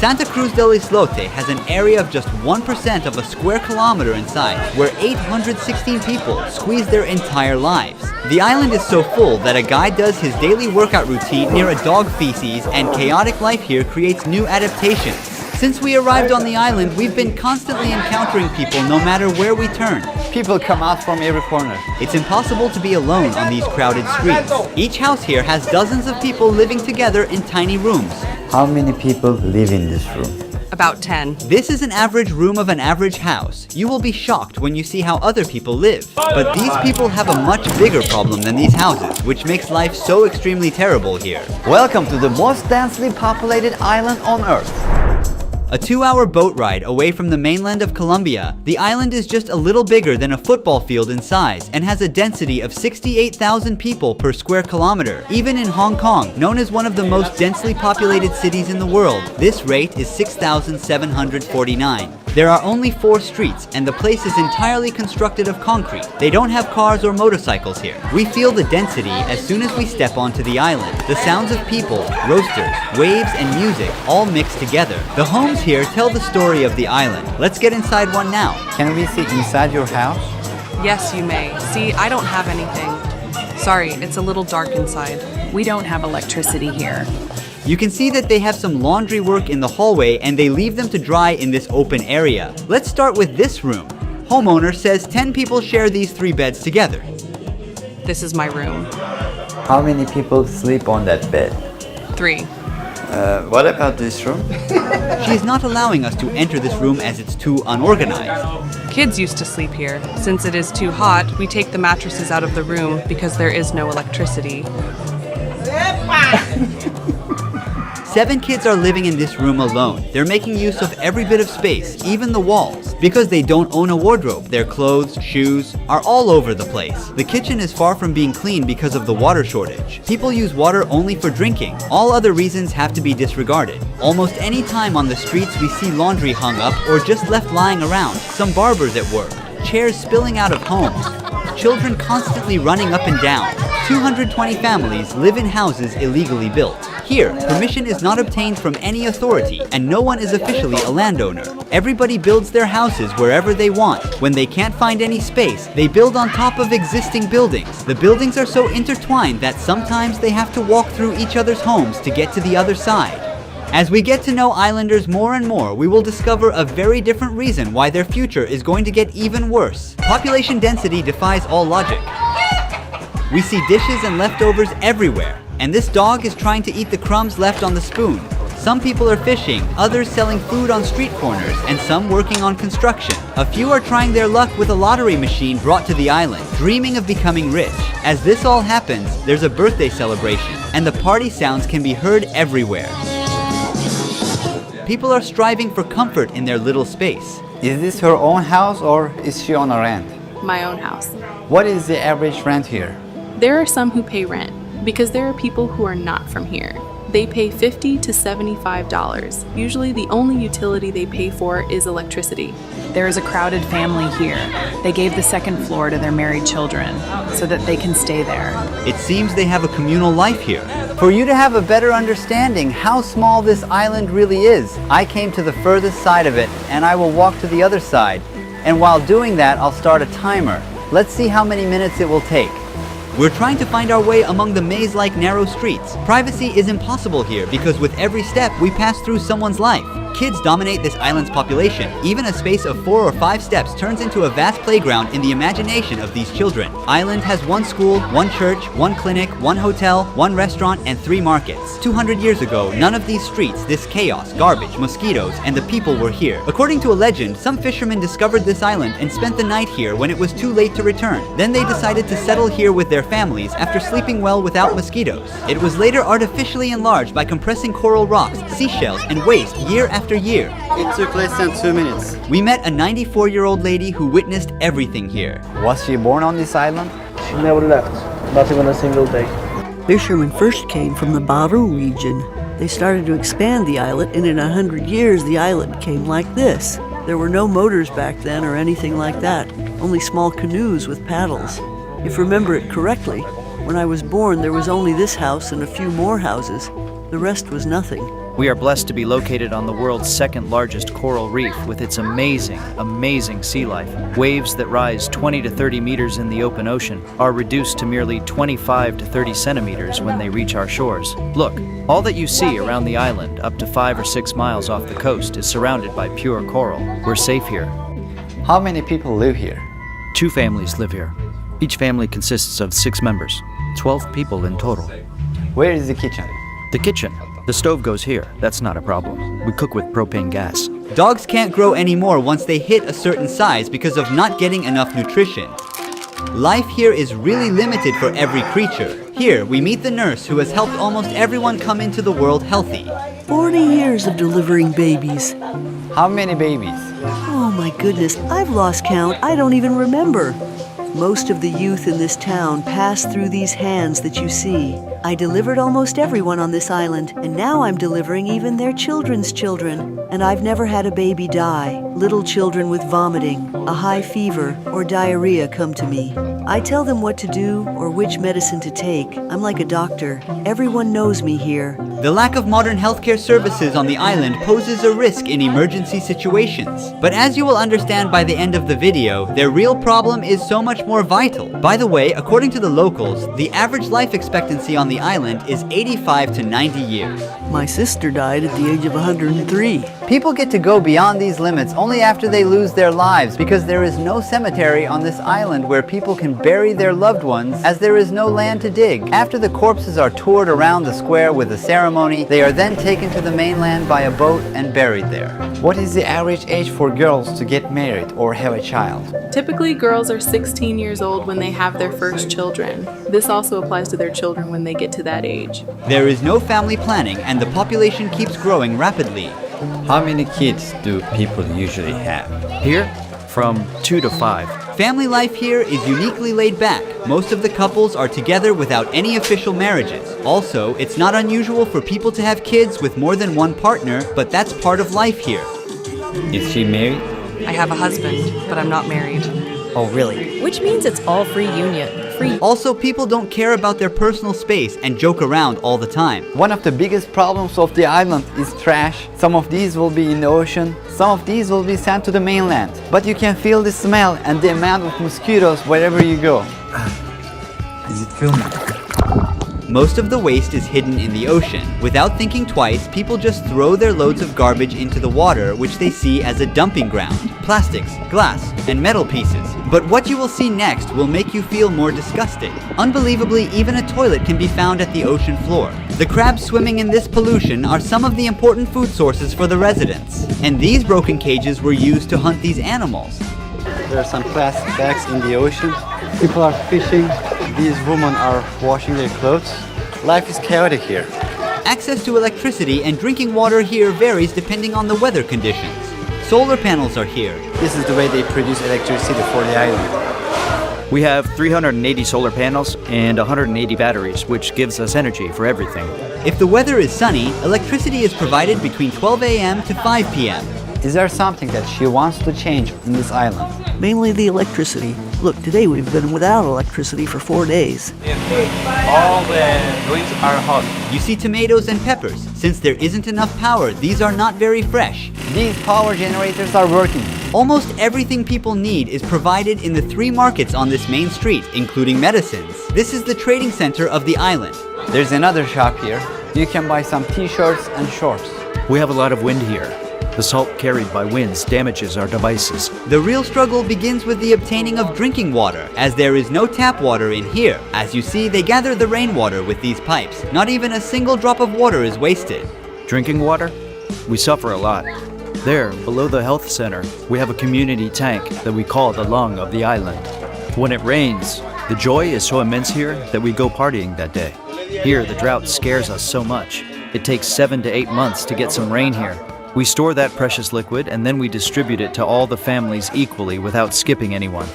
Santa Cruz del Islote has an area of just 1% of a square kilometer in size, where 816 people squeeze their entire lives. The island is so full that a guy does his daily workout routine near a dog feces, and chaotic life here creates new adaptations. Since we arrived on the island, we've been constantly encountering people no matter where we turn. People come out from every corner. It's impossible to be alone on these crowded streets. Each house here has dozens of people living together in tiny rooms. How many people live in this room? About 10. This is an average room of an average house. You will be shocked when you see how other people live. But these people have a much bigger problem than these houses, which makes life so extremely terrible here. Welcome to the most densely populated island on Earth. A 2-hour boat ride away from the mainland of Colombia, the island is just a little bigger than a football field in size and has a density of 68,000 people per square kilometer. Even in Hong Kong, known as one of the most densely populated cities in the world, this rate is 6,749. There are only 4 streets, and the place is entirely constructed of concrete. They don't have cars or motorcycles here. We feel the density as soon as we step onto the island. The sounds of people, roasters, waves, and music all mixed together. The homes here tell the story of the island. Let's get inside one now. Can we see inside your house? Yes, you may. See, I don't have anything. Sorry, it's a little dark inside. We don't have electricity here. You can see that they have some laundry work in the hallway and they leave them to dry in this open area. Let's start with this room. Homeowner says 10 people share these 3 beds together. This is my room. How many people sleep on that bed? 3. What about this room? She is not allowing us to enter this room as it's too unorganized. Kids used to sleep here. Since it is too hot, we take the mattresses out of the room because there is no electricity. 7 kids are living in this room alone. They're making use of every bit of space, even the walls. Because they don't own a wardrobe, their clothes, shoes are all over the place. The kitchen is far from being clean because of the water shortage. People use water only for drinking. All other reasons have to be disregarded. Almost any time on the streets we see laundry hung up or just left lying around, some barbers at work, chairs spilling out of homes, children constantly running up and down. 220 families live in houses illegally built. Here, permission is not obtained from any authority, and no one is officially a landowner. Everybody builds their houses wherever they want. When they can't find any space, they build on top of existing buildings. The buildings are so intertwined that sometimes they have to walk through each other's homes to get to the other side. As we get to know islanders more and more, we will discover a very different reason why their future is going to get even worse. Population density defies all logic. We see dishes and leftovers everywhere, and this dog is trying to eat the crumbs left on the spoon. Some people are fishing, others selling food on street corners, and some working on construction. A few are trying their luck with a lottery machine brought to the island, dreaming of becoming rich. As this all happens, there's a birthday celebration, and the party sounds can be heard everywhere. People are striving for comfort in their little space. Is this her own house or is she on a rent? My own house. What is the average rent here? There are some who pay rent because there are people who are not from here. They pay $50 to $75. Usually the only utility they pay for is electricity. There is a crowded family here. They gave the 2nd floor to their married children so that they can stay there. It seems they have a communal life here. For you to have a better understanding how small this island really is, I came to the furthest side of it and I will walk to the other side. And while doing that, I'll start a timer. Let's see how many minutes it will take. We're trying to find our way among the maze-like narrow streets. Privacy is impossible here because with every step we pass through someone's life. Kids dominate this island's population. Even a space of 4 or 5 steps turns into a vast playground in the imagination of these children. Island has 1 school, 1 church, 1 clinic, 1 hotel, 1 restaurant, and 3 markets. 200 years ago, none of these streets, this chaos, garbage, mosquitoes, and the people were here. According to a legend, some fishermen discovered this island and spent the night here when it was too late to return. Then they decided to settle here with their families after sleeping well without mosquitoes. It was later artificially enlarged by compressing coral rocks, seashells, and waste year after year. It took less than 2 minutes. We met a 94-year-old lady who witnessed everything here. Was she born on this island? She never left, not even a single day. Fishermen first came from the Baru region. They started to expand the islet, and in 100 years the islet became like this. There were no motors back then or anything like that, only small canoes with paddles. If you remember it correctly, when I was born there was only this house and a few more houses. The rest was nothing. We are blessed to be located on the world's second largest coral reef with its amazing, amazing sea life. Waves that rise 20 to 30 meters in the open ocean are reduced to merely 25 to 30 centimeters when they reach our shores. Look, all that you see around the island, up to 5 or 6 miles off the coast, is surrounded by pure coral. We're safe here. How many people live here? 2 families live here. Each family consists of 6 members, 12 people in total. Where is the kitchen? The kitchen. The stove goes here. That's not a problem. We cook with propane gas. Dogs can't grow anymore once they hit a certain size because of not getting enough nutrition. Life here is really limited for every creature. Here, we meet the nurse who has helped almost everyone come into the world healthy. 40 years of delivering babies. How many babies? Oh my goodness, I've lost count. I don't even remember. Most of the youth in this town pass through these hands that you see. I delivered almost everyone on this island, and now I'm delivering even their children's children. And I've never had a baby die. Little children with vomiting, a high fever, or diarrhea come to me. I tell them what to do or which medicine to take. I'm like a doctor. Everyone knows me here. The lack of modern healthcare services on the island poses a risk in emergency situations. But as you will understand by the end of the video, their real problem is so much more vital. By the way, according to the locals, the average life expectancy on the island is 85 to 90 years. My sister died at the age of 103. People get to go beyond these limits only after they lose their lives because there is no cemetery on this island where people can bury their loved ones as there is no land to dig. After the corpses are toured around the square with a ceremony, they are then taken to the mainland by a boat and buried there. What is the average age for girls to get married or have a child? Typically, girls are 16 years old when they have their first children. This also applies to their children when they get to that age. There is no family planning and the population keeps growing rapidly. How many kids do people usually have? Here, from 2 to 5. Family life here is uniquely laid back. Most of the couples are together without any official marriages. Also, it's not unusual for people to have kids with more than one partner, but that's part of life here. Is she married? I have a husband, but I'm not married. Oh, really? Which means it's all free union. Free. Also, people don't care about their personal space and joke around all the time. One of the biggest problems of the island is trash. Some of these will be in the ocean, some of these will be sent to the mainland. But you can feel the smell and the amount of mosquitoes wherever you go. Is it filming? Most of the waste is hidden in the ocean. Without thinking twice, people just throw their loads of garbage into the water, which they see as a dumping ground. Plastics, glass, and metal pieces. But what you will see next will make you feel more disgusting. Unbelievably, even a toilet can be found at the ocean floor. The crabs swimming in this pollution are some of the important food sources for the residents. And these broken cages were used to hunt these animals. There are some plastic bags in the ocean. People are fishing. These women are washing their clothes. Life is chaotic here. Access to electricity and drinking water here varies depending on the weather conditions. Solar panels are here. This is the way they produce electricity for the island. We have 380 solar panels and 180 batteries, which gives us energy for everything. If the weather is sunny, electricity is provided between 12 a.m. to 5 p.m. Is there something that she wants to change in this island? Mainly the electricity. Look, today we've been without electricity for 4 days. All the greens are hot. You see tomatoes and peppers. Since there isn't enough power, these are not very fresh. These power generators are working. Almost everything people need is provided in the 3 markets on this main street, including medicines. This is the trading center of the island. There's another shop here. You can buy some t-shirts and shorts. We have a lot of wind here. The salt carried by winds damages our devices. The real struggle begins with the obtaining of drinking water, as there is no tap water in here. As you see, they gather the rainwater with these pipes. Not even a single drop of water is wasted. Drinking water? We suffer a lot. There, below the health center, we have a community tank that we call the lung of the island. When it rains, the joy is so immense here that we go partying that day. Here, the drought scares us so much. It takes 7 to 8 months to get some rain here. We store that precious liquid and then we distribute it to all the families equally without skipping anyone.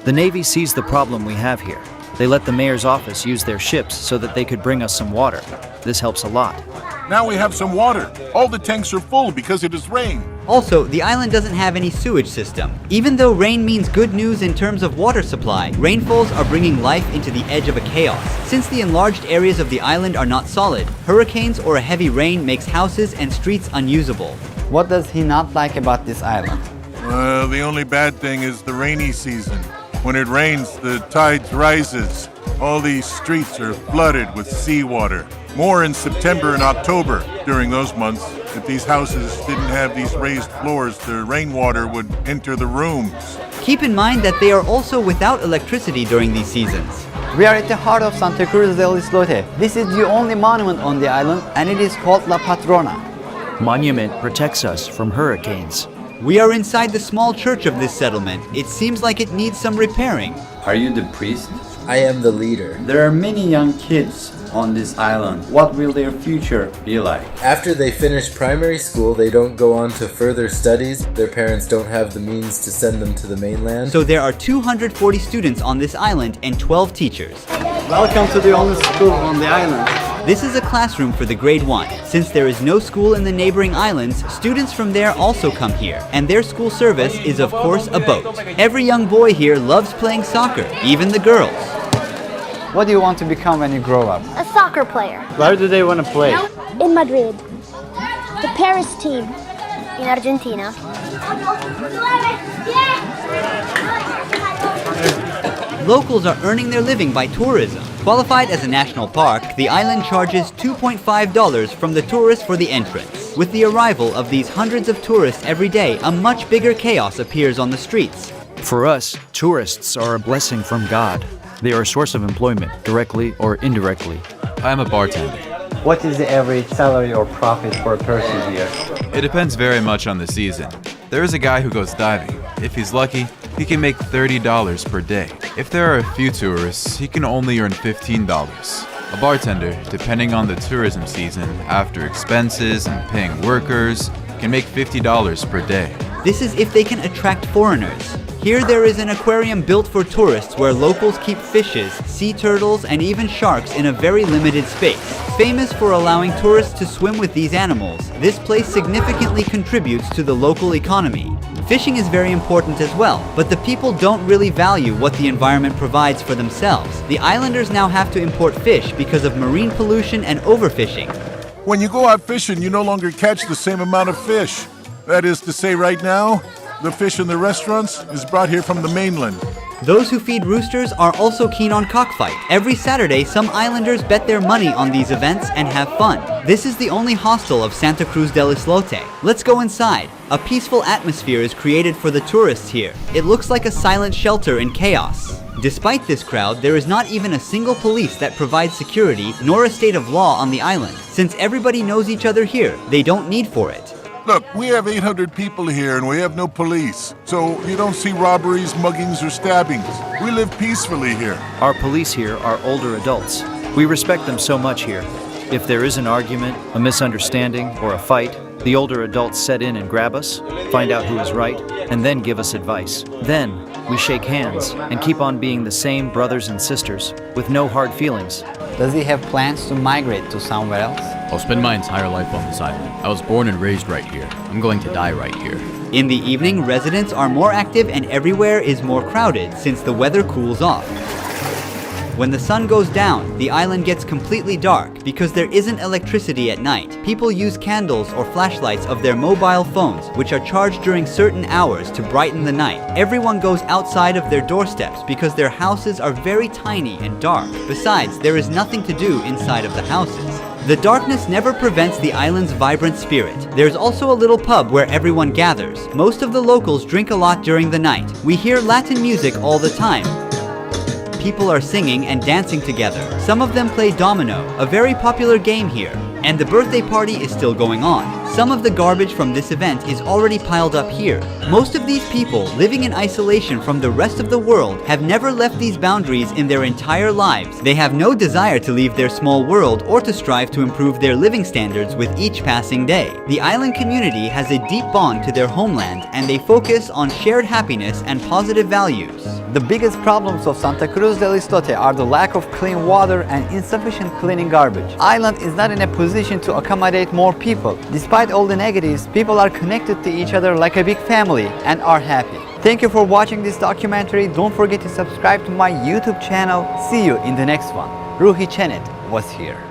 The Navy sees the problem we have here. They let the mayor's office use their ships so that they could bring us some water. This helps a lot. Now we have some water. All the tanks are full because it is rain. Also, the island doesn't have any sewage system. Even though rain means good news in terms of water supply, rainfalls are bringing life into the edge of a chaos. Since the enlarged areas of the island are not solid, hurricanes or a heavy rain makes houses and streets unusable. What does he not like about this island? The only bad thing is the rainy season. When it rains, the tides rises. All these streets are flooded with seawater. More in September and October. During those months, if these houses didn't have these raised floors, the rainwater would enter the rooms. Keep in mind that they are also without electricity during these seasons. We are at the heart of Santa Cruz del Islote. This is the only monument on the island, and it is called La Patrona. Monument protects us from hurricanes. We are inside the small church of this settlement. It seems like it needs some repairing. Are you the priest? I am the leader. There are many young kids on this island. What will their future be like? After they finish primary school, they don't go on to further studies. Their parents don't have the means to send them to the mainland. So there are 240 students on this island and 12 teachers. Welcome to the only school on the island. This is a classroom for the grade 1. Since there is no school in the neighboring islands, students from there also come here, and their school service is of course a boat. Every young boy here loves playing soccer, even the girls. What do you want to become when you grow up? A soccer player. Where do they want to play? In Madrid. The Paris team. In Argentina. Locals are earning their living by tourism. Qualified as a national park, the island charges $2.5 from the tourists for the entrance. With the arrival of these hundreds of tourists every day, a much bigger chaos appears on the streets. For us, tourists are a blessing from God. They are a source of employment, directly or indirectly. I am a bartender. What is the average salary or profit for a person here? It depends very much on the season. There is a guy who goes diving. If he's lucky, he can make $30 per day. If there are a few tourists, he can only earn $15. A bartender, depending on the tourism season, after expenses and paying workers, can make $50 per day. This is if they can attract foreigners. Here there is an aquarium built for tourists where locals keep fishes, sea turtles, and even sharks in a very limited space. Famous for allowing tourists to swim with these animals, this place significantly contributes to the local economy. Fishing is very important as well, but the people don't really value what the environment provides for themselves. The islanders now have to import fish because of marine pollution and overfishing. When you go out fishing, you no longer catch the same amount of fish. That is to say, right now, the fish in the restaurants is brought here from the mainland. Those who feed roosters are also keen on cockfight. Every Saturday, some islanders bet their money on these events and have fun. This is the only hostel of Santa Cruz del Islote. Let's go inside. A peaceful atmosphere is created for the tourists here. It looks like a silent shelter in chaos. Despite this crowd, there is not even a single police that provides security, nor a state of law on the island. Since everybody knows each other here, they don't need for it. Look, we have 800 people here and we have no police. So you don't see robberies, muggings, or stabbings. We live peacefully here. Our police here are older adults. We respect them so much here. If there is an argument, a misunderstanding, or a fight, the older adults set in and grab us, find out who is right, and then give us advice. Then, we shake hands and keep on being the same brothers and sisters with no hard feelings. Does he have plans to migrate to somewhere else? I'll spend my entire life on this island. I was born and raised right here. I'm going to die right here. In the evening, residents are more active and everywhere is more crowded since the weather cools off. When the sun goes down, the island gets completely dark because there isn't electricity at night. People use candles or flashlights of their mobile phones, which are charged during certain hours to brighten the night. Everyone goes outside of their doorsteps because their houses are very tiny and dark. Besides, there is nothing to do inside of the houses. The darkness never prevents the island's vibrant spirit. There's also a little pub where everyone gathers. Most of the locals drink a lot during the night. We hear Latin music all the time. People are singing and dancing together. Some of them play domino, a very popular game here. And the birthday party is still going on. Some of the garbage from this event is already piled up here. Most of these people living in isolation from the rest of the world have never left these boundaries in their entire lives. They have no desire to leave their small world or to strive to improve their living standards with each passing day. The island community has a deep bond to their homeland and they focus on shared happiness and positive values. The biggest problems of Santa Cruz del Islote are the lack of clean water and insufficient cleaning garbage. Island is not in a position to accommodate more people. Despite all the negatives, people are connected to each other like a big family and are happy. Thank you for watching this documentary. Don't forget to subscribe to my YouTube channel. See you in the next one. Ruhi Chenet was here.